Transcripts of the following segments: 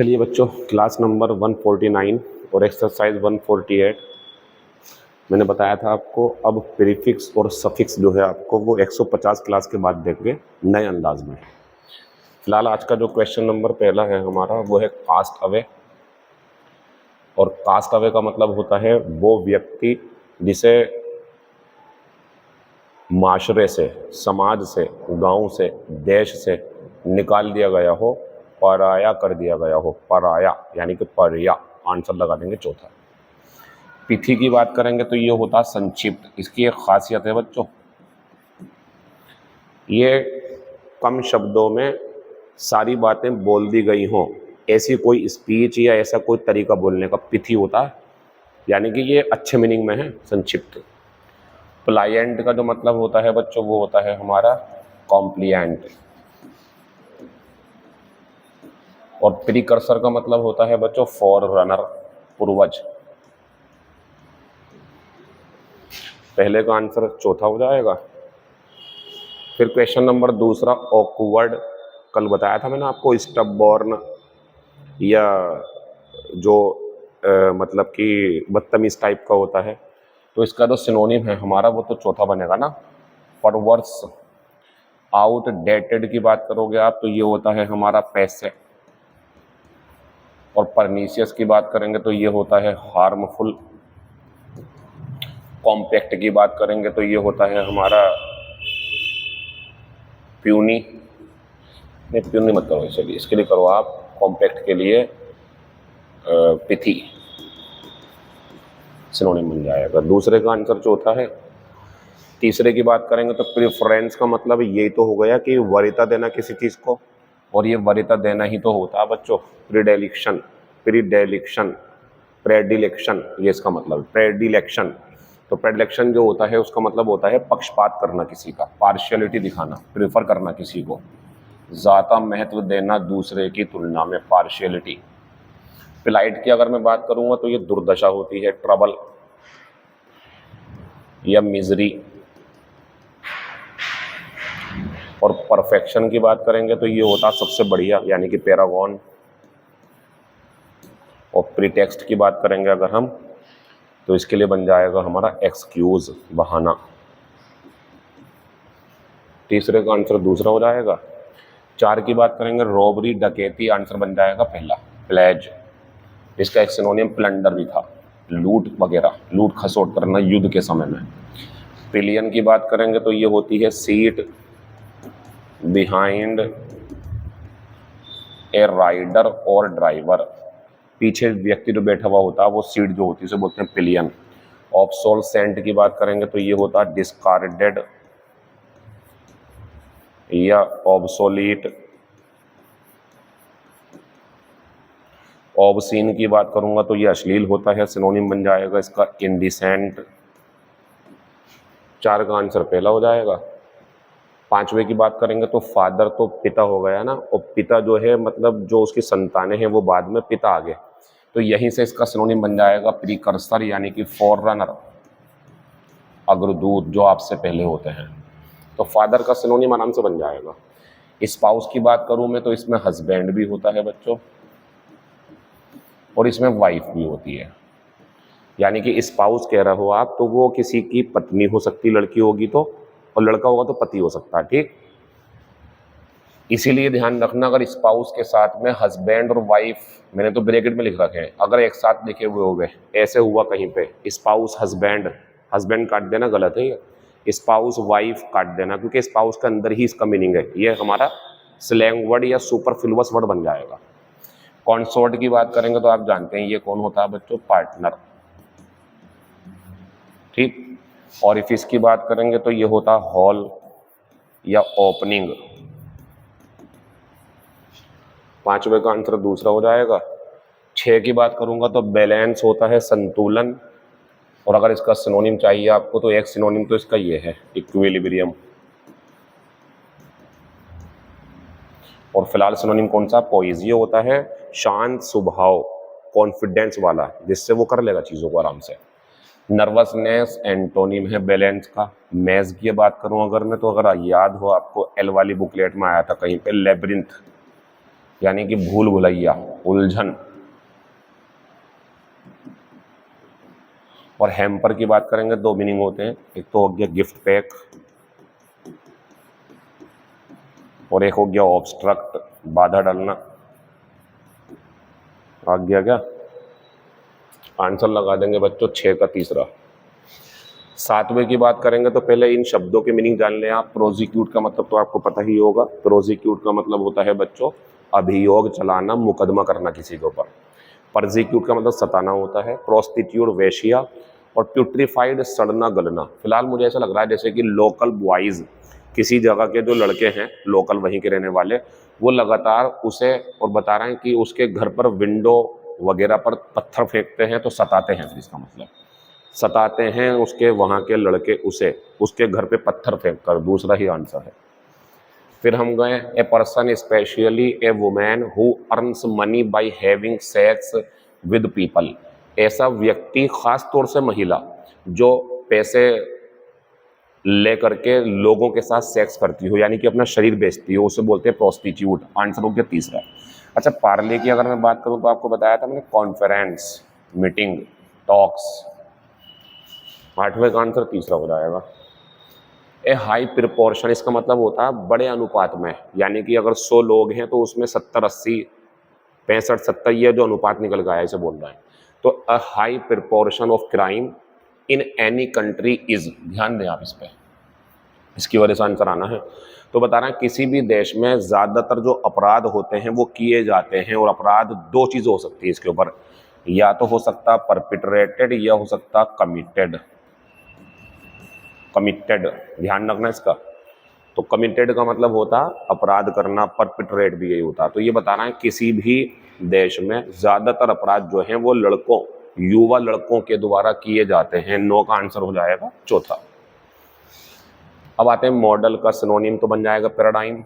चलिए बच्चों, class number 149 और एक्सरसाइज 148 मैंने बताया था आपको। अब प्रीफिक्स और सफिक्स जो है आपको वो 150 क्लास के बाद देंगे नए अंदाज में। फिलहाल आज का जो क्वेश्चन नंबर पहला है हमारा वो है कास्ट अवे। और कास्ट अवे का मतलब होता है वो व्यक्ति जिसे माशरे से, समाज से, गांव से, देश से निकाल दिया गया हो, पराया कर दिया गया हो। पराया यानी कि पर्या, आंसर लगा देंगे चौथा। तिथि की बात करेंगे तो ये होता संक्षिप्त। इसकी एक खासियत है बच्चों, ये कम शब्दों में सारी बातें बोल दी गई हों, ऐसी कोई स्पीच या ऐसा कोई तरीका बोलने का तिथि होता है, यानी कि ये अच्छे मीनिंग में है संक्षिप्त। प्लायंट का जो मतलब होता है बच्चों वो होता है हमारा कॉम्प्लिएंट। और प्रीकर्सर का मतलब होता है बच्चों फॉर रनर, पूर्वज। पहले का आंसर चौथा हो जाएगा। फिर क्वेश्चन नंबर दूसरा ऑकवर्ड। कल बताया था मैंने आपको, स्टबबॉर्न या जो मतलब कि बदतमीज टाइप का होता है, तो इसका जो सिनोनिम है हमारा वो तो चौथा बनेगा ना, परवर्स। आउटडेटेड की बात करोगे आप तो ये होता है हमारा पैसे। और परनीशियस की बात करेंगे तो ये होता है हार्मफुल। कॉम्पैक्ट की बात करेंगे तो ये होता है हमारा प्यूनी। नहीं, प्यूनी मत करो, चलिए इसके लिए करो आप कॉम्पैक्ट के लिए पिथी, सिनोनिम बन जाएगा। दूसरे का आंसर चौथा है। तीसरे की बात करेंगे तो प्रेफरेंस का मतलब यही तो हो गया कि वरीयता देना किसी चीज़ को, और ये वरीयता देना ही तो होता है बच्चों। प्रीडेलिक्शन, प्रीडेलिक्शन, प्रेडिलेक्शन, ये इसका मतलब प्रेडिलेक्शन। तो प्रेडिलेक्शन जो होता है उसका मतलब होता है पक्षपात करना किसी का, पार्शियलिटी दिखाना, प्रेफर करना किसी को, ज़्यादा महत्व देना दूसरे की तुलना में, पार्शियलिटी। प्लाइट की अगर मैं बात करूंगा तो ये दुर्दशा होती है, ट्रबल या मिजरी। और परफेक्शन की बात करेंगे तो ये होता सबसे बढ़िया, यानी कि पैरागॉन। और प्रीटेक्स्ट की बात करेंगे अगर हम तो इसके लिए बन जाएगा हमारा एक्सक्यूज, बहाना। तीसरे का आंसर दूसरा हो जाएगा। चार की बात करेंगे रॉबरी, डकैती, आंसर बन जाएगा पहला, प्लेज। इसका एक सिनोनिम प्लंडर भी था, लूट वगैरह, लूट खसोट करना युद्ध के समय में। पिलियन की बात करेंगे तो ये होती है सीट बिहाइंड ए राइडर और ड्राइवर। पीछे व्यक्ति जो बैठा हुआ होता है वो सीट जो होती है उसे बोलते हैं पिलियन। ऑब्सोलेसेंट की बात करेंगे तो ये होता है डिस्कार्डेड या ऑब्सोलीट। ऑबसीन की बात करूंगा तो ये अश्लील होता है, सिनोनिम बन जाएगा इसका इंडिसेंट। चार का आंसर पहला हो जाएगा। पांचवे की बात करेंगे तो फादर तो पिता हो गया ना, और पिता जो है मतलब जो उसकी संतानें हैं वो बाद में पिता आ गए, तो यहीं से इसका सिनोनिम बन जाएगा प्रीकर्सर, यानी कि फॉररनर, अग्रदूत, जो आपसे पहले होते हैं। तो फादर का सिनोनिम आराम से बन जाएगा। स्पाउस की बात करूं मैं तो इसमें हस्बैंड भी होता है बच्चों, और इसमें वाइफ भी होती है। यानी कि स्पाउस कह रहे हो आप तो वो किसी की पत्नी हो सकती, लड़की होगी तो, और लड़का होगा तो पति हो सकता है, ठीक। इसीलिए ध्यान रखना, अगर स्पाउस के साथ में हस्बैंड और वाइफ, मैंने तो ब्रैकेट में लिख रखे हैं, अगर एक साथ लिखे हुए हो गए, ऐसे हुआ कहीं पे स्पाउस हस्बैंड, हस्बैंड काट देना गलत है, ये स्पाउस वाइफ काट देना, क्योंकि स्पाउस के अंदर ही इसका मीनिंग है। ये हमारा स्लैंग वर्ड या सुपरफ्लुअस वर्ड बन जाएगा। कॉन्सोर्ट की बात करेंगे तो आप जानते हैं ये कौन होता है बच्चों, पार्टनर, ठीक। और इफिस की बात करेंगे तो ये होता है हॉल या ओपनिंग। पांचवे का आंसर दूसरा हो जाएगा। छह की बात करूंगा तो बैलेंस होता है संतुलन, और अगर इसका सिनोनिम चाहिए आपको तो एक सिनोनिम तो इसका ये है, इक्विलिब्रियम। और फिलहाल सिनोनिम कौन सा, पोइजियो होता है शांत स्वभाव, कॉन्फिडेंस वाला, जिससे वो कर लेगा चीजों को आराम से। नर्वसनेस एंटोनिम है बैलेंस का। मैज की बात करूं अगर मैं तो, अगर याद हो आपको एल वाली बुकलेट में आया था कहीं पे, लेब्रिंथ यानी कि भूल भुलैया, उलझन। और हैम्पर की बात करेंगे दो मीनिंग होते हैं, एक तो हो गया गिफ्ट पैक और एक हो गया ऑब्स्ट्रक्ट, बाधा डालना। आ गया क्या? आंसर लगा देंगे बच्चों 6 का तीसरा। 7वें की बात करेंगे तो पहले इन शब्दों के मीनिंग जान लें आप। प्रोसिक्यूट का मतलब तो आपको पता ही होगा। प्रोसिक्यूट का मतलब होता है बच्चों अभियोग चलाना, मुकदमा करना किसी के ऊपर। परसिक्यूट का मतलब सताना होता है। प्रोस्टिट्यूट वेश्या, और प्यूट्रीफाइड सड़ना गलना। फिलहाल मुझे ऐसा लग रहा है जैसे कि लोकल बॉयज, किसी जगह के जो लड़के हैं लोकल वहीं के रहने वाले, वो लगातार उसे और बता रहे हैं कि उसके घर पर विंडो वगैरह पर पत्थर फेंकते हैं तो सताते हैं। फिर इसका मतलब सताते हैं उसके वहाँ के लड़के उसे, उसके घर पे पत्थर फेंक कर। दूसरा ही आंसर है। फिर हम गए a person specially A women who earns money by having sex with people. ऐसा व्यक्ति, खास तौर से महिला जो पैसे लेकर के लोगों के साथ सेक्स करती हो, यानी कि अपना शरीर बेचती हो, उसे बोलते हैं प्रोस्टिट्यूट। आंसर हो गया तीसरा। अच्छा, पार्ले की अगर मैं बात करूं तो आपको बताया था मैंने कॉन्फ्रेंस, मीटिंग, टॉक्स। 8वें का आंसर तीसरा हो जाएगा। ए हाई प्रिपोर्शन, इसका मतलब होता है बड़े अनुपात में, यानी कि अगर 100 लोग हैं तो उसमें 70, 80, 65, 70 ये जो अनुपात निकल गया है इसे बोल रहा है। तो a high proportion of crime in any country is, ध्यान दें आप इस पे, इसकी वजह से आंसर आना है। तो बता रहे हैं किसी भी देश में ज़्यादातर जो अपराध होते हैं वो किए जाते हैं, और अपराध दो चीज़ हो सकती है इसके ऊपर, या तो हो सकता परपिट्रेटेड या हो सकता कमिटेड। कमिटेड ध्यान रखना इसका। तो कमिटेड का मतलब होता अपराध करना, परपिट्रेट भी यही होता। तो ये बता रहे हैं किसी भी देश में ज़्यादातर अपराध जो हैं वो लड़कों, युवा लड़कों के द्वारा किए जाते हैं। 9 का आंसर हो जाएगा चौथा। अब आते हैं मॉडल का सिनोनिम, तो बन जाएगा पैराडाइम।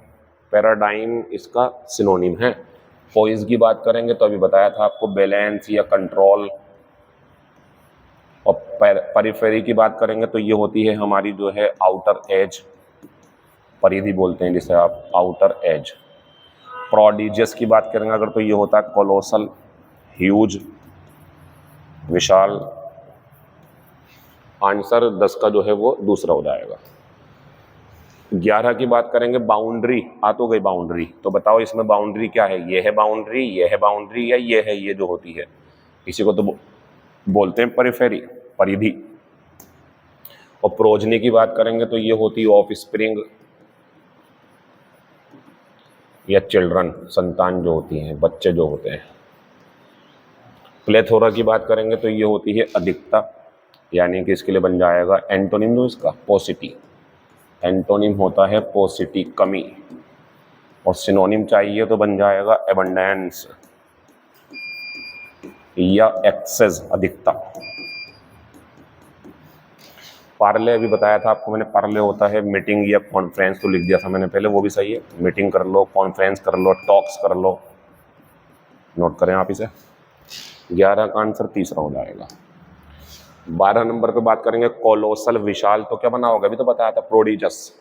पैराडाइम इसका सिनोनिम है। पोइज की बात करेंगे तो अभी बताया था आपको बैलेंस या कंट्रोल। और परिफेरी की बात करेंगे तो ये होती है हमारी जो है आउटर एज, परिधि बोलते हैं जिसे आप, आउटर एज। प्रोडिजियस की बात करेंगे अगर तो ये होता है कोलोसल, ह्यूज, विशाल। आंसर 10 का जो है वो दूसरा हो जाएगा। 11 की बात करेंगे बाउंड्री। आ तो गई बाउंड्री, तो बताओ इसमें बाउंड्री क्या है? ये है बाउंड्री, ये है बाउंड्री, या ये है ये जो होती है, इसी को तो बोलते हैं परिफेरी, परिधि। और प्रोजनी की बात करेंगे तो ये होती है ऑफ स्प्रिंग या चिल्ड्रन, संतान जो होती हैं, बच्चे जो होते हैं। प्लेथोरा की बात करेंगे तो ये होती है अधिकता, यानी कि इसके लिए बन जाएगा एंटोनिम दो इसका, पॉसिटी। एंटोनिम होता है पॉसिटी, कमी। और सिनोनिम चाहिए तो बन जाएगा एबंडेंस या एक्सेस, अधिकता। पार्ले अभी बताया था आपको मैंने, पार्ले होता है मीटिंग या कॉन्फ्रेंस, तो लिख दिया था मैंने पहले, वो भी सही है। मीटिंग कर लो, कॉन्फ्रेंस कर लो, टॉक्स कर लो, नोट करें आप इसे। 11 का आंसर तीसरा हो जाएगा। 12 नंबर पे बात करेंगे कोलोसल, विशाल। तो क्या बना होगा? अभी तो बताया था प्रोडिजस।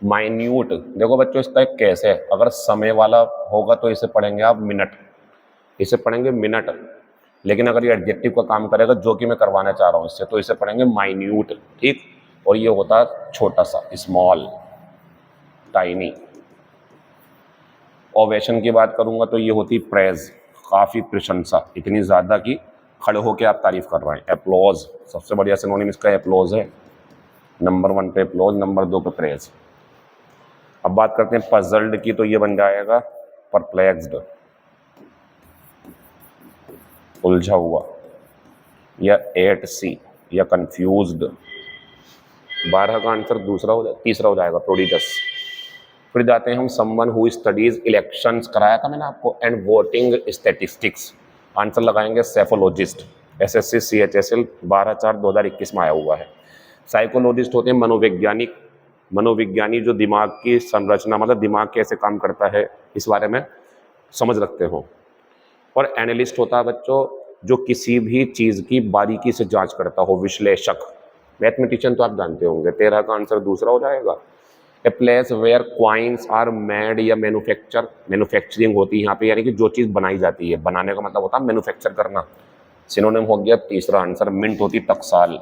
माइन्यूट, देखो बच्चों इसका एक केस है, अगर समय वाला होगा तो इसे पढ़ेंगे आप मिनट, इसे पढ़ेंगे मिनट। लेकिन अगर ये एडजेक्टिव का काम करेगा, जो कि मैं करवाना चाह रहा हूँ इससे, तो इसे पढ़ेंगे माइन्यूट, ठीक। और ये होता है छोटा सा, स्मॉल, टाइनी। ओवेशन की बात करूंगा तो ये होती प्रेज, काफी प्रशंसा, इतनी ज्यादा कि खड़े होकर आप तारीफ कर रहे हैं। एप्लॉज, सबसे बढ़िया सिनोनिम इसका एप्लॉज है। नंबर 1 पे एप्लॉज, नंबर 2 पे प्रेज। अब बात करते हैं पजल्ड की, तो ये बन जाएगा परप्लेक्स्ड, उलझा हुआ, या एट सी, या कंफ्यूज्ड। 12 का आंसर तीसरा हो जाएगा, प्रोडिजस। फिर जाते हैं हम समवन हु स्टडीज इलेक्शंस, कराया था मैंने आपको, एंड वोटिंग स्टैटिस्टिक्स। आंसर लगाएंगे सेफोलॉजिस्ट। एसएससी CHSL 12/4/2021 में आया हुआ है। साइकोलॉजिस्ट होते हैं मनोवैज्ञानिक, मनोविज्ञानी जो दिमाग की संरचना, मतलब दिमाग कैसे काम करता है इस बारे में समझ रखते हो। और एनालिस्ट होता है बच्चों जो किसी भी चीज़ की बारीकी से जांच करता हो, विश्लेषक। मैथमेटिशियन तो आप जानते होंगे। 13 का आंसर दूसरा हो जाएगा। A place where coins are made या मैन्युफैक्चरिंग होती है यहाँ पे, यानी कि जो चीज़ बनाई जाती है, बनाने का मतलब होता है मैन्युफैक्चर करना। सिनोनिम हो गया तीसरा आंसर, मिंट होती टकसाल।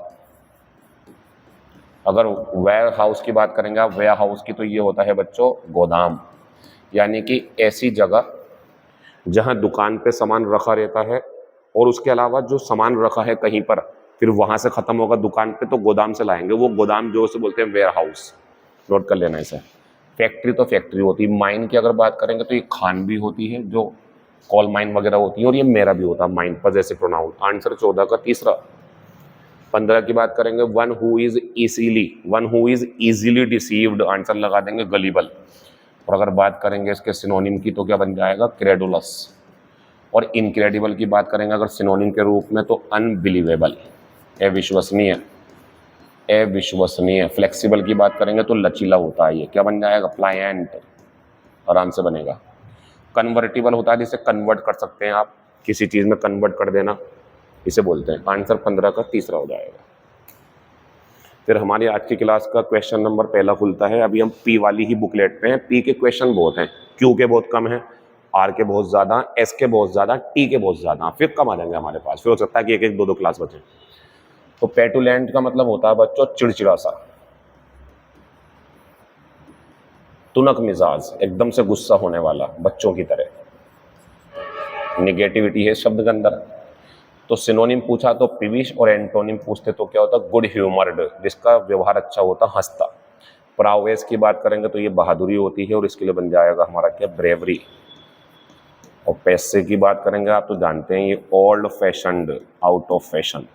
अगर वेयर हाउस की बात करेंगे आप, वेयर हाउस की, तो ये होता है बच्चों गोदाम, यानी कि ऐसी जगह जहां दुकान पे सामान रखा रहता है और उसके अलावा जो सामान रखा है कहीं पर, फिर वहां से खत्म होगा दुकान पे तो गोदाम से लाएंगे, वो गोदाम जो उसे बोलते हैं वेयर हाउस। नोट कर लेना इसे। फैक्ट्री तो फैक्ट्री होती है। माइन की अगर बात करेंगे तो ये खान भी होती है, जो कोल माइन वगैरह होती है, और ये मेरा भी होता है माइन पर जैसे प्रोनाउन। आंसर 14 का तीसरा। 15 की बात करेंगे, one who is easily deceived, answer लगा देंगे गलीबल। और अगर बात करेंगे इसके सिनोनिम की तो क्या बन जाएगा, क्रेडुलस। और इनक्रेडिबल की बात करेंगे अगर सिनोनिम के रूप में तो अनबिलीवेबल, अविश्वसनीय, अविश्वसनीय। फ्लेक्सिबल की बात करेंगे तो लचीला होता है, ये क्या बन जाएगा, प्लायंट, आराम से बनेगा। कन्वर्टिबल होता है, जिसे कन्वर्ट कर सकते हैं आप, किसी चीज में कन्वर्ट कर देना, इसे बोलते हैं। आंसर 15 का तीसरा हो जाएगा। फिर हमारी आज की क्लास का क्वेश्चन नंबर पहला खुलता है। अभी हम पी वाली ही बुकलेट पे हैं। पी के क्वेश्चन बहुत हैं, क्यू के बहुत कम हैं, आर के बहुत ज्यादा, एस के बहुत ज्यादा, टी के बहुत ज्यादा, फिर कम आ जाएंगे हमारे पास। फिर हो सकता है कि एक एक दो दो क्लास बचे। तो पेटुलेंट का मतलब होता है बच्चों चिड़चिड़ा सा, तुनक मिजाज, एकदम से गुस्सा होने वाला, बच्चों की तरह। निगेटिविटी है शब्द के अंदर। तो सिनोनिम पूछा तो पीविश, और एंटोनिम पूछते तो क्या होता, गुड ह्यूमर्ड, जिसका व्यवहार अच्छा होता, हंसता। प्रावेस की बात करेंगे तो ये बहादुरी होती है, और इसके लिए बन जाएगा हमारा क्या, ब्रेवरी। और पैसे की बात करेंगे आप तो जानते हैं ये old fashioned, out of fashion.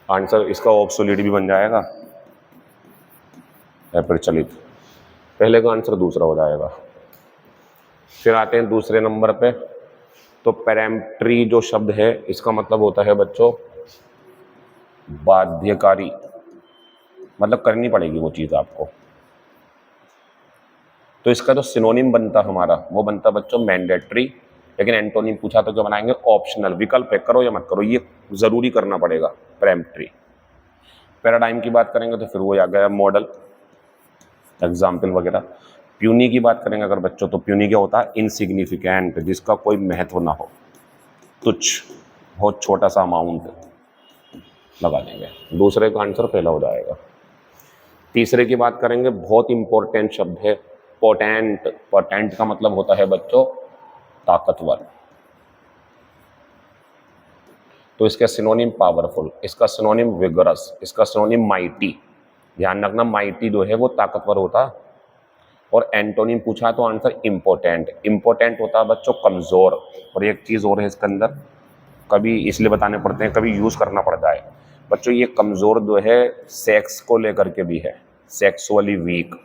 Answer इसका ऑब्सोलीट भी बन जाएगा, प्रचलित। पहले का आंसर दूसरा हो जाएगा। फिर आते हैं दूसरे नंबर पे। तो पेरेम्पट्री जो शब्द है इसका मतलब होता है बच्चों बाध्यकारी, मतलब करनी पड़ेगी वो चीज आपको। तो इसका जो सिनोनिम बनता हमारा वो बनता बच्चों मैंडेटरी, लेकिन एंटोनिम पूछा तो क्या बनाएंगे, ऑप्शनल, विकल्प है, करो या मत करो, ये जरूरी करना पड़ेगा, पेरेम्पट्री। पैराडाइम की बात करेंगे तो फिर वो आ गया मॉडल, एग्जाम्पल वगैरह। प्यूनी की बात करेंगे अगर बच्चों तो प्यूनी क्या होता है, इनसिग्निफिकेंट, जिसका कोई महत्व ना हो, तुच्छ, बहुत छोटा सा अमाउंट लगा देंगे। दूसरे का आंसर पहला हो जाएगा। तीसरे की बात करेंगे, बहुत इंपॉर्टेंट शब्द है पोटेंट। पोटेंट का मतलब होता है बच्चों ताकतवर। तो इसका सिनोनिम पावरफुल, इसका सिनोनिम विगरस, इसका सिनोनिम माइटी। ध्यान रखना माइटी जो है वो ताकतवर होता। और एंटोनिम पूछा तो आंसर इम्पोर्टेंट। इम्पोर्टेंट होता है बच्चों कमजोर। और एक चीज और है इसके अंदर, कभी इसलिए बताने पड़ते हैं, कभी यूज करना पड़ता है बच्चों, ये कमजोर जो है सेक्स को लेकर के भी है, सेक्सुअली वीक,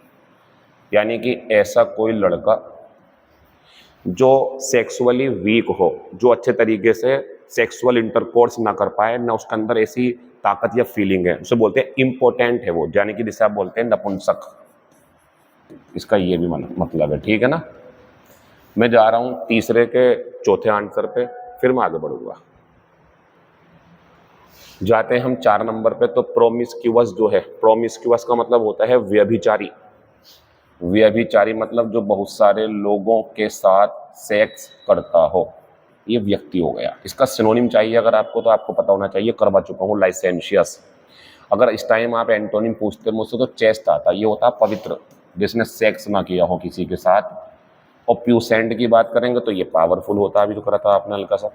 यानी कि ऐसा कोई लड़का जो सेक्सुअली वीक हो, जो अच्छे तरीके से सेक्सुअल इंटरकोर्स ना कर पाए, ना उसके अंदर ऐसी ताकत या फीलिंग है, उसे बोलते हैं इम्पोर्टेंट है वो, यानी कि जिसे आप बोलते हैं नपुंसक। इसका ये भी मतलब है, ठीक है ना। मैं जा रहा हूं तीसरे के चौथे आंसर पे, फिर मैं आगे बढ़ूंगा। जाते हैं हम 4 नंबर पे। तो प्रोमिस्क्यूअस जो है, प्रोमिस्क्यूअस का मतलब होता है व्यभिचारी। व्यभिचारी मतलब जो बहुत सारे लोगों के साथ सेक्स करता हो, ये व्यक्ति हो गया। इसका सिनोनिम चाहिए अगर आपको तो आपको पता होना चाहिए, करवा चुका हूँ, लाइसेंशियस। अगर इस टाइम आप एंटोनिम पूछते मुझसे तो चेस्ट आता, ये होता है पवित्र, जिसने सेक्स ना किया हो किसी के साथ। और प्यूसेंट की बात करेंगे तो ये पावरफुल होता है, अभी जो करा था आपने हल्का सा,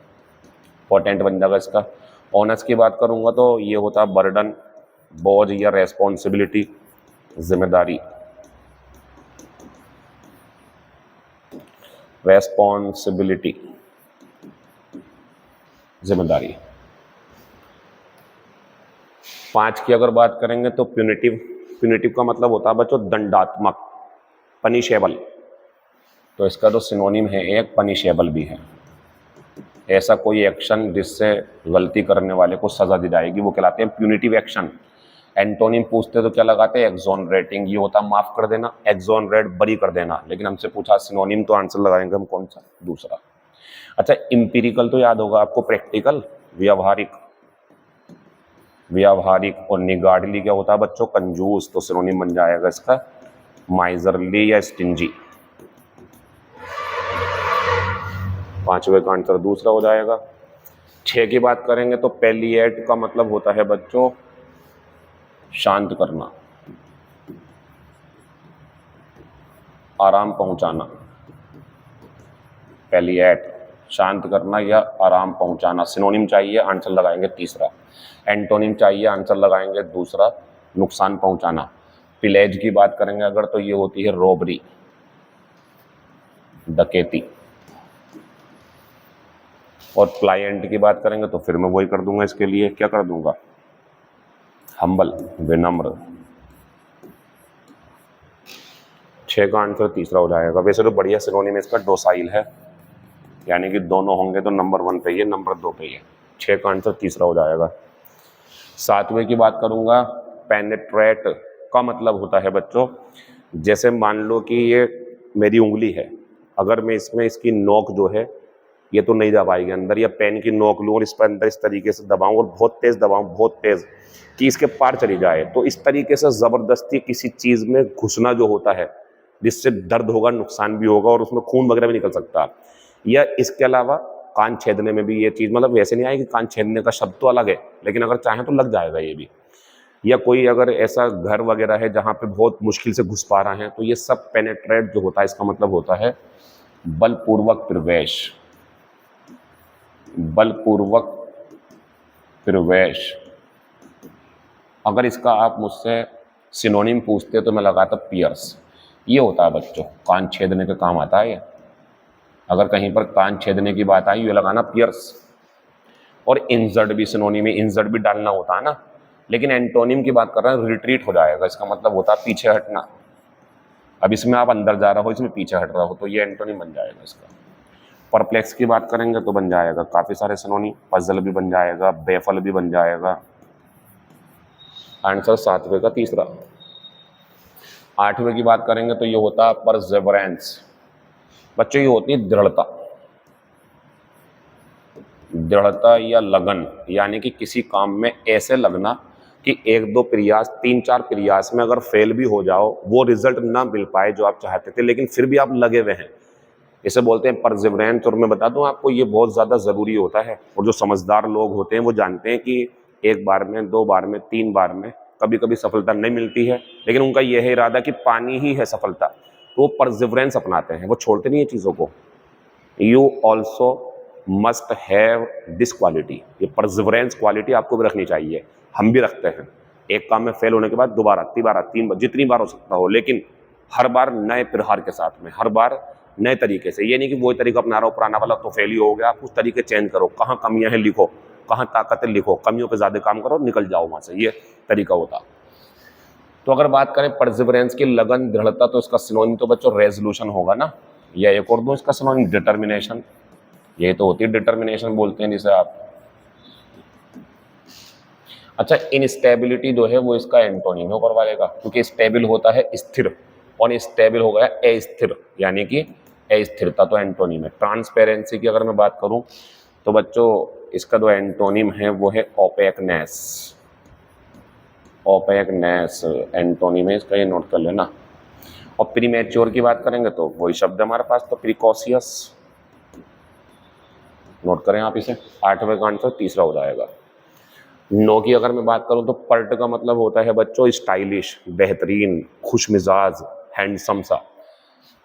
पोटेंट बन जाएगा इसका। ऑनर्स की बात करूंगा तो ये होता है बर्डन, बोझ या रेस्पॉन्सिबिलिटी, जिम्मेदारी, रेस्पॉन्सिबिलिटी, जिम्मेदारी। 5 की अगर बात करेंगे तो प्यूनिटिव। प्यूनिटिव का मतलब होता है बच्चों दंडात्मक, पनिशेबल। तो इसका तो सिनोनिम है एक, पनिशेबल भी है, ऐसा कोई एक्शन जिससे गलती करने वाले को सजा दी जाएगी, वो कहलाते हैं प्यूनिटिव एक्शन। एंटोनिम पूछते तो क्या लगाते हैं, एक्सोनरेटिंग, ये होता माफ कर देना, एक्सोनरेट बरी कर देना। लेकिन हमसे पूछा सिनोनिम तो आंसर लगाएंगे हम कौन सा, दूसरा। अच्छा, इंपीरिकल तो याद होगा आपको, प्रैक्टिकल, व्यावहारिक। व्यावहारिक। और निगार्डली क्या होता है बच्चों? कंजूस। तो सिनोनिम बन जाएगा इसका माइजरली या स्टिंजी। पांचवे का आंसर दूसरा हो जाएगा। 6 की बात करेंगे तो पैलिएट का मतलब होता है बच्चों शांत करना, आराम पहुंचाना। पैलिएट शांत करना या आराम पहुंचाना। सिनोनिम चाहिए, आंसर लगाएंगे तीसरा। एंटोनिम चाहिए, आंसर लगाएंगे दूसरा, नुकसान पहुंचाना। पिलेज की बात करेंगे अगर तो ये होती है रॉबरी, डकैती। और प्लायंट की बात करेंगे तो फिर मैं वही कर दूंगा, इसके लिए क्या कर दूंगा? हम्बल, विनम्र। 6 का आंसर तीसरा हो जाएगा। वैसे तो बढ़िया सिनोनिम इसका डोसाइल है, यानी कि दोनों होंगे तो नंबर 1 पे ही है, नंबर 2 पे ही है। 6 का आंसर तीसरा हो जाएगा। 7वें की बात करूंगा, पेनेट्रेट का मतलब होता है बच्चों, जैसे मान लो कि ये मेरी उंगली है, अगर मैं इसमें इसकी नोक जो है ये तो नहीं दबाएगी अंदर, या पेन की नोक लूँ और इस पर अंदर इस तरीके से दबाऊं और बहुत तेज दबाऊं, बहुत तेज कि इसके पार चली जाए, तो इस तरीके से जबरदस्ती किसी चीज में घुसना जो होता है, जिससे दर्द होगा, नुकसान भी होगा और उसमें खून वगैरह भी निकल सकता है। या इसके अलावा कान छेदने में भी ये चीज, मतलब वैसे नहीं आएगी, कान छेदने का शब्द तो अलग है, लेकिन अगर चाहें तो लग जाएगा ये भी। या कोई अगर ऐसा घर वगैरह है जहाँ पे बहुत मुश्किल से घुस पा रहे हैं, तो ये सब पेनेट्रेट जो होता है इसका मतलब होता है बलपूर्वक प्रवेश, बलपूर्वक प्रवेश। अगर इसका आप मुझसे सिनोनिम पूछते तो मैं लगाता पियर्स। ये होता है बच्चों, कान छेदने का काम आता है ये। अगर कहीं पर कान छेदने की बात आई, ये लगाना पियर्स। और इंजर्ड भी सिनोनिम में, इंजर्ड भी डालना होता है ना, लेकिन एंटोनिम की बात कर रहे हैं, रिट्रीट हो जाएगा, इसका मतलब होता है पीछे हटना। अब इसमें आप अंदर जा रहा हो, इसमें पीछे हट रहा हो, तो ये एंटोनिम बन जाएगा इसका। परप्लेक्स की बात करेंगे तो बन जाएगा काफी सारे सिनोनिम, पजल भी बन जाएगा, बेफल भी बन जाएगा। आंसर 7वें का तीसरा। 8वें की बात करेंगे तो ये होता है परसेवरेंस। बच्चों ये होती है दृढ़ता, दृढ़ता या लगन, यानी कि किसी काम में ऐसे लगना कि 1-2 प्रयास, 3-4 प्रयास में अगर फेल भी हो जाओ, वो रिजल्ट ना मिल पाए जो आप चाहते थे, लेकिन फिर भी आप लगे हुए हैं, इसे बोलते हैं परसेवरेंस। और मैं बता दूं आपको, ये बहुत ज़्यादा ज़रूरी होता है। और जो समझदार लोग होते हैं वो जानते हैं कि 1 बार में, 2 बार में, 3 बार में कभी कभी सफलता नहीं मिलती है, लेकिन उनका यह है इरादा कि पानी ही है सफलता, तो वो परसेवरेंस अपनाते हैं, वो छोड़ते नहीं है चीज़ों को। You also must have this quality, ये परसेवरेंस क्वालिटी आपको भी रखनी चाहिए, हम भी रखते हैं। एक काम में फेल होने के बाद दोबारा, तिबारा, 3 बार, जितनी बार हो सकता हो, लेकिन हर बार नए प्रहार के साथ में, हर बार नए तरीके से। ये नहीं कि वही तरीका अपना रहा हो पुराना वाला तो फेल ही हो गया, आप कुछ तरीके चेंज करो, कहाँ कमियां हैं लिखो, कहाँ ताकतें लिखो, कमियों पे ज्यादा काम करो, निकल जाओ वहां से, ये तरीका होता। तो अगर बात करें परसिवरेंस की, लगन, दृढ़ता, तो इसका सिनोनिम तो बच्चों रेजोल्यूशन होगा ना, या एक और दो इसका सिनोनिम डिटर्मिनेशन। ये तो होती है डिटर्मिनेशन बोलते हैं जिसे आप। अच्छा, इनस्टेबिलिटी जो है वो इसका एंटोनिम है ऊपर वाले का, क्योंकि स्टेबल होता है स्थिर और स्टेबल हो गया अस्थिर, यानी कि अस्थिरता, तो एंटोनिम है। ट्रांसपेरेंसी की अगर मैं बात करूं तो बच्चों इसका जो एंटोनिम है वो है ओपेकनेस। ओपेकनेस एंटोनिम है इसका, ये नोट कर लेना। और प्रीमेच्योर की बात करेंगे तो वही शब्द हमारे पास, तो प्रिकॉशियस, नोट करें आप इसे। 8वें का आंसर तीसरा हो जाएगा। 9 की अगर मैं बात करूं तो पर्ट का मतलब होता है बच्चों स्टाइलिश, बेहतरीन, खुश मिजाज, हैंडसम सा।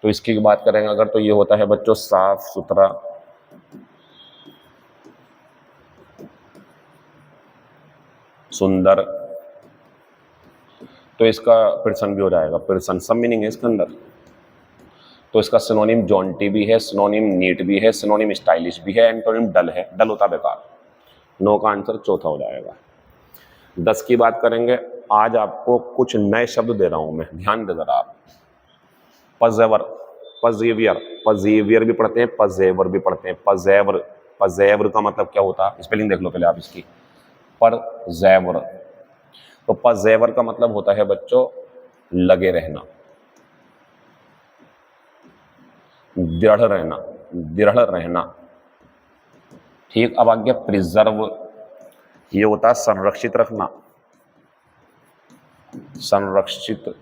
तो इसकी बात करेंगे अगर तो ये होता है बच्चों साफ सुथरा, सुंदर। तो इसका पर्सन भी हो जाएगा, पर्सन सब मीनिंग है इसके अंदर। तो इसका सिनोनिम जॉन्टी भी है, सिनोनिम नीट भी है, सिनोनिम स्टाइलिश भी है, एंटोनिम डल है, डल होता बेकार। 9 का आंसर चौथा हो जाएगा। 10 की बात करेंगे, आज आपको कुछ नए शब्द दे रहा हूं मैं, ध्यान दे जरा आप। पजेवर, पजेवियर, पजेवियर भी पढ़ते हैं, पजेवर भी पढ़ते हैं। पजेवर, पजेवर का मतलब क्या होता है, स्पेलिंग देख लो पहले आप इसकी। परजेवर, तो पजेवर का मतलब होता है बच्चों लगे रहना, दृढ़ रहना, दृढ़ रहना। ठीक, अब आ गया प्रिजर्व। ये होता है संरक्षित रखना, संरक्षित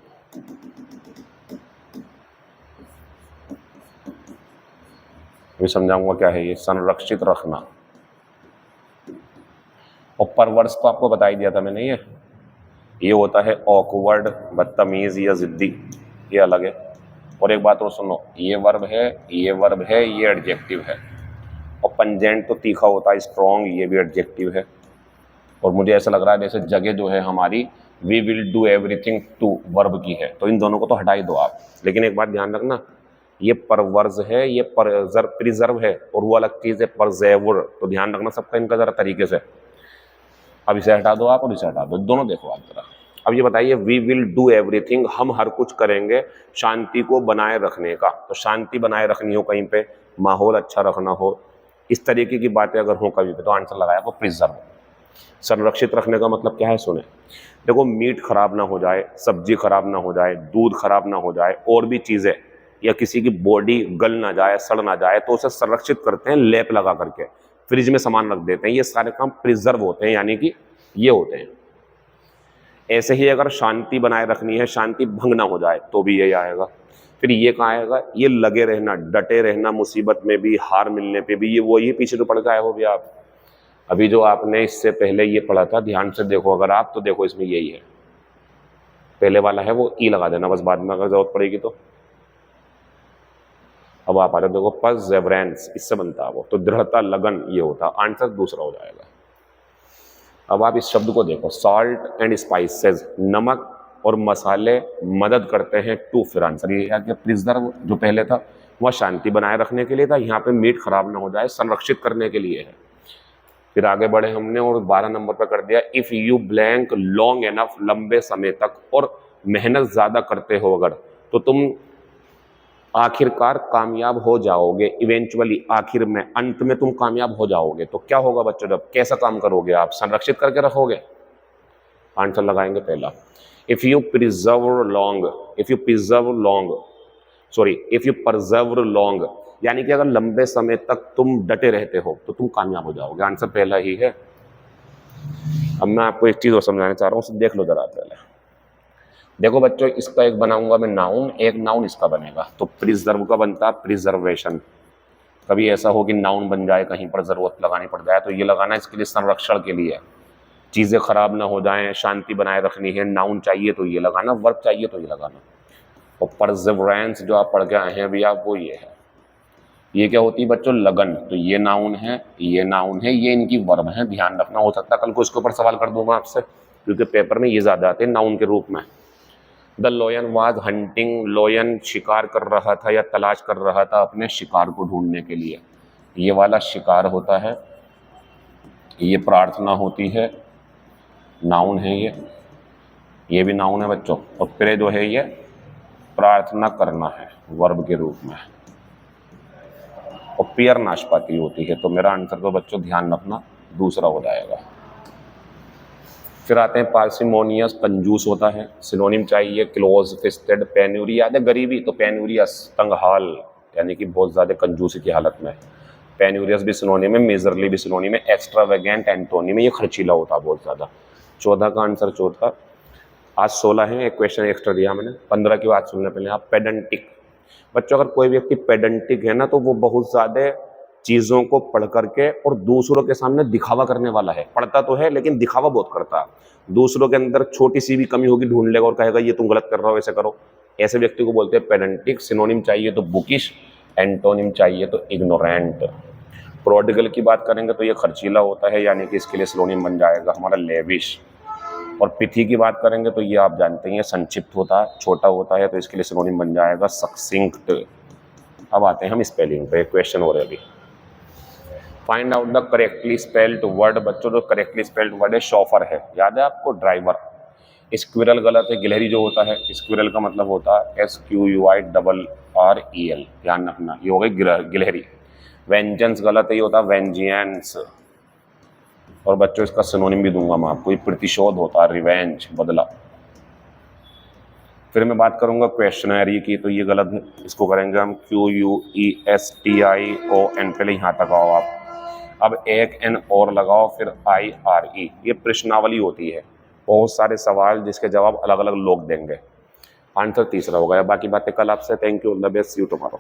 भी समझाऊंगा क्या है ये संरक्षित रखना। और परवर्स तो आपको बता ही दिया था मैंने, ये होता है ऑकवर्ड, बदतमीज या जिद्दी, ये अलग है। और एक बात और सुनो, ये वर्ब है, ये वर्ब है, ये एडजेक्टिव है। और पंजेंट तो तीखा होता है, स्ट्रॉन्ग, ये भी एडजेक्टिव है। और मुझे ऐसा लग रहा है जैसे जगह जो है हमारी we will do everything to verb की है, तो इन दोनों को तो हटा ही दो आप। लेकिन एक बात ध्यान रखना, ये परवर्ज है, ये प्रिजर्व है, और वो अलग चीज है परजेवर, तो ध्यान रखना सबका इनका जरा तरीके से। अब इसे हटा दो आप और इसे हटा दो, दोनों देखो आप जरा। अब ये बताइए, वी विल डू एवरीथिंग, हम हर कुछ करेंगे शांति को बनाए रखने का। तो शांति बनाए रखनी हो कहीं पे, माहौल अच्छा रखना हो, इस तरीके की बातें अगर हो कभी पे, तो आंसर लगाया वो प्रिजर्व। संरक्षित रखने का मतलब क्या है सुने, देखो मीट खराब ना हो जाए, सब्जी खराब ना हो जाए, दूध खराब ना हो जाए, और भी चीजें, या किसी की बॉडी गल ना जाए, सड़ ना जाए, तो उसे संरक्षित करते हैं लेप लगा करके, फ्रिज में सामान रख देते हैं। ये सारे काम प्रिजर्व होते हैं, यानी कि ये होते हैं। ऐसे ही अगर शांति बनाए रखनी है, शांति भंग ना हो जाए, तो भी यही आएगा। फिर ये कहाँ आएगा, ये लगे रहना, डटे रहना, मुसीबत में भी, हार मिलने पे भी, ये वही पीछे तो पड़ गए हो भी आप। अभी जो आपने इससे पहले ये पढ़ा था, ध्यान से देखो अगर आप, तो देखो इसमें यही है, पहले वाला है वो ई लगा देना बस, बाद में अगर जरूरत पड़ेगी तो। अब आप आ जाओ, देखो परसेवरेंस, इससे बनता है वो, तो दृढ़ता, लगन, ये होता, आंसर दूसरा हो जाएगा। अब आप इस शब्द को देखो, सॉल्ट एंड स्पाइसेस, नमक और मसाले मदद करते हैं टू, फिर आंसर ये है कि प्रिजर्व जो पहले था वह शांति बनाए रखने के लिए था, यहाँ पे मीट खराब ना हो जाए संरक्षित करने के लिए है। फिर आगे बढ़े हमने और 12 नंबर पर कर दिया, if you blank long enough, लंबे समय तक और मेहनत ज्यादा करते हो अगर, तो तुम आखिरकार कामयाब हो जाओगे, इवेंचुअली, आखिर में, अंत में तुम कामयाब हो जाओगे। तो क्या होगा बच्चों, जब कैसा काम करोगे आप, संरक्षित करके रखोगे, आंसर लगाएंगे पहला। If you preserve long, if you preserve long, sorry if you preserve long, यानी कि अगर लंबे समय तक तुम डटे रहते हो तो तुम कामयाब हो जाओगे, आंसर पहला ही है। अब मैं आपको एक चीज और समझाना चाह रहा हूं, उसे देख लो जरा पहले। देखो बच्चों, इसका एक बनाऊंगा मैं नाउन, एक नाउन इसका बनेगा, तो प्रिजर्व का बनता है प्रिजर्वेशन। कभी ऐसा हो कि नाउन बन जाए, कहीं पर जरूरत लगानी पड़ जाए, तो ये लगाना इसके लिए संरक्षण के लिए, चीजें खराब ना हो जाएं, शांति बनाए रखनी है, नाउन चाहिए तो ये लगाना, वर्ब चाहिए तो ये लगाना। और परसेवरेंस जो आप पढ़ के आए हैं अभी आप, वो ये है, ये क्या होती है बच्चों, लगन, तो ये नाउन है, ये नाउन है, ये इनकी वर्ब है, ध्यान रखना। हो सकता है कल को इसके ऊपर सवाल कर दूंगा आपसे, क्योंकि पेपर में ये ज्यादा आते हैं नाउन के रूप में। द लोयन वाज हंटिंग, लोयन शिकार कर रहा था या तलाश कर रहा था अपने शिकार को ढूंढने के लिए, ये वाला शिकार होता है, ये प्रार्थना होती है, नाउन है ये भी नाउन है बच्चों। और प्रे जो है ये प्रार्थना करना है वर्ब के रूप में। और पियर नाशपाती होती है, तो मेरा आंसर तो बच्चों ध्यान रखना दूसरा हो जाएगा। फिर आते हैं पार्सिमोनियस, कंजूस होता है, सिनोनिम चाहिए क्लोज फिस्टेड, पेन्यूरी याद है गरीबी, तो पेन्यूरियस तंगहाल, यानी कि बहुत ज्यादा कंजूसी की हालत में, पेन्यूरियस भी सिनोनिम है, मेजरली भी सिनोनिम है, एक्स्ट्रावेगेंट एंटोनिम है, ये खर्चीला होता है बहुत ज्यादा। 14 का आंसर चौथा। आज 16 है, एक क्वेश्चन एक्स्ट्रा दिया मैंने। 15 की बात सुनने पहले आप, पेडेंटिक। बच्चों अगर कोई व्यक्ति पेडेंटिक है ना, तो वो बहुत ज्यादा चीजों को पढ़ करके और दूसरों के सामने दिखावा करने वाला है, पढ़ता तो है लेकिन दिखावा बहुत करता है। दूसरों के अंदर छोटी सी भी कमी होगी ढूंढ लेगा और कहेगा ये तुम गलत कर रहे हो, ऐसे करो। ऐसे व्यक्ति को बोलते हैं पेडेंटिक। सिनोनिम चाहिए तो बुकिश, एंटोनिम चाहिए तो इग्नोरेंट। प्रोडिगल की बात करेंगे तो ये खर्चीला होता है, यानी कि इसके लिए सिनोनिम बन जाएगा हमारा लेविश। और पिथी की बात करेंगे तो ये आप जानते हैं संक्षिप्त होता है, छोटा होता है, तो इसके लिए सिनोनिम बन जाएगा सक्सिंक्ट। अब आते हैं हम स्पेलिंग पे, क्वेश्चन हो रहे अभी। Find out the correctly spelled word. बच्चों जो करेक्टली स्पेल्ड वर्ड है शॉफर है, याद है आपको, ड्राइवर। स्क्विरल गलत है, गिलहरी जो होता है, स्क्विरल का मतलब होता है SQUIRREL, ध्यान रखना, ये हो गई गिलहरी। वेंजेंस गलत है, ये होता है वेंजियंस। और बच्चों इसका सिनोनिम भी दूंगा मैं आपको, ये प्रतिशोध होता है, रिवेंज, बदला। फिर मैं बात करूंगा क्वेश्चनरी की, तो ये गलत है, इसको करेंगे हम QUESTION, पहले यहाँ तक आओ आप। अब एक एन और लगाओ, फिर IRE, ये प्रश्नावली होती है, बहुत सारे सवाल जिसके जवाब अलग अलग लोग देंगे। आंसर तीसरा हो गया, बाकी बातें कल आपसे। Thank you, all the best, see you tomorrow.